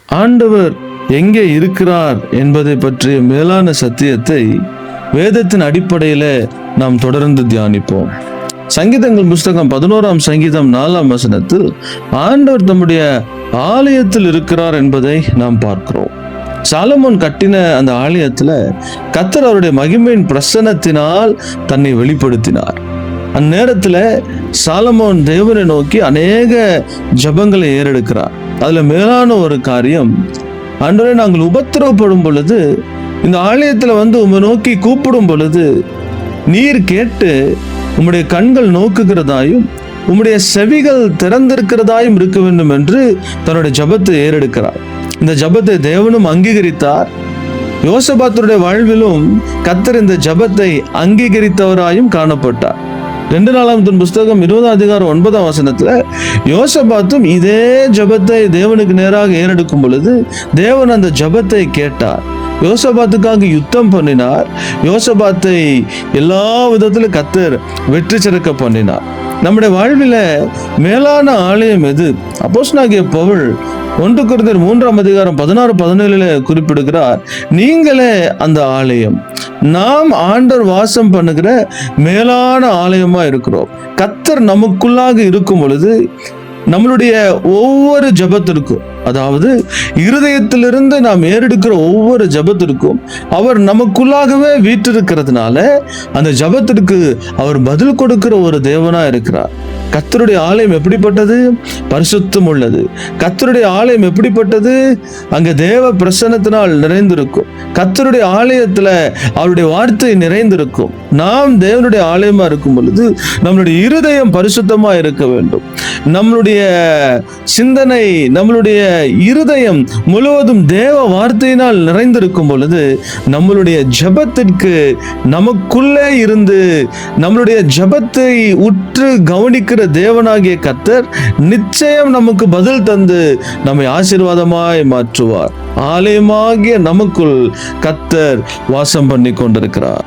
ஆண்டவர் எங்கே இருக்கிறார் என்பதை பற்றிய மேலான சத்தியத்தை வேதத்தின் அடிப்படையில நாம் தொடர்ந்து தியானிப்போம். சங்கீதங்கள் புஸ்தகம் 11ஆம் சங்கீதம் 4ஆம் வசனத்தில் ஆண்டவர் தம்முடைய ஆலயத்தில் இருக்கிறார் என்பதை நாம் பார்க்கிறோம். சாலமோன் கட்டின அந்த ஆலயத்துல கர்த்தர் அவருடைய மகிமையின் பிரசன்னத்தினால் தன்னை வெளிப்படுத்தினார். அந்நேரத்துல சாலமோன் தேவனை நோக்கி அநேக ஜபங்களை ஏறெடுக்கிறார். அதுல மேலான ஒரு காரியம், ஆண்டவரே, நாங்கள் உபத்திரவப்படும் பொழுது இந்த ஆலயத்துல வந்து உம்மை நோக்கி கூப்பிடும் பொழுது நீர் கேட்டு உம்முடைய கண்கள் நோக்குகிறதாயும் உம்முடைய செவிகள் திறந்திருக்கிறதாயும் இருக்க வேண்டும் என்று தன்னுடைய ஜபத்தை ஏறெடுக்கிறார். இந்த ஜபத்தை தேவனும் அங்கீகரித்தார். யோசபாத்துடைய வாழ்விலும் கர்த்தர் இந்த ஜபத்தை அங்கீகரித்தவராயும் காணப்பட்டார். 2 நாளாகமத்தின் புஸ்தகம் 20ஆம் அதிகாரம் 9ஆம் வசனத்துல யோசபாத்தும் இதே ஜபத்தை தேவனுக்கு நேராக ஏறெடுக்கும் பொழுது தேவன் அந்த ஜபத்தை கேட்டார். யோசபாத்துக்காக யுத்தம் பண்ணினார். யோசபாத்தை எல்லா விதத்திலும் கர்த்தர் வெற்றி சிறக்க பண்ணினார். நம்முடைய வாழ்வில மேலான ஆலயம் எது? அப்போஸ்தலனாகிய பவுல் 1 கொரிந்தியர் 3ஆம் அதிகாரம் 16-17 குறிப்பிடுகிறார், நீங்களே அந்த ஆலயம், நாம் ஆண்டவர் வாசம் பண்ணுகிற மேலான ஆலயமா இருக்கிறோம். கர்த்தர் நமக்குள்ளாக இருக்கும் பொழுது நம்மளுடைய ஒவ்வொரு ஜபத்திற்கும், அதாவது இருதயத்திலிருந்து நாம் ஏறெடுக்கிற ஒவ்வொரு ஜபத்திற்கும் அவர் நமக்குள்ளாகவே வீற்றிருக்கிறதுனால அந்த ஜபத்திற்கு அவர் பதில் கொடுக்கிற ஒரு தேவனா இருக்கிறார். கர்த்தருடைய ஆலயம் எப்படிப்பட்டது? பரிசுத்தம் உள்ளது. கர்த்தருடைய ஆலயம் எப்படிப்பட்டது? அங்க தேவ பிரசன்னத்தினால் நிறைந்திருக்கும். கர்த்தருடைய ஆலயத்துல அவருடைய வார்த்தை நிறைந்திருக்கும். நாம் தேவனுடைய ஆலயமா இருக்கும் பொழுது நம்மளுடைய இருதயம் பரிசுத்தமா இருக்க வேண்டும். நம்மளுடைய சிந்தனை, நம்மளுடைய இருதயம் முழுவதும் தேவ வார்த்தையினால் நிறைந்திருக்கும் பொழுது நம்மளுடைய ஜபத்திற்கு நமக்குள்ளே இருந்து நம்மளுடைய ஜபத்தை உற்று கவனிக்கிற தேவனாகிய கர்த்தர் நிச்சயம் நமக்கு பதில் தந்து நம்மை ஆசீர்வாதமாய் மாற்றுவார். ஆலயமாகிய நமக்குள் கர்த்தர் வாசம் பண்ணி கொண்டிருக்கிறார்.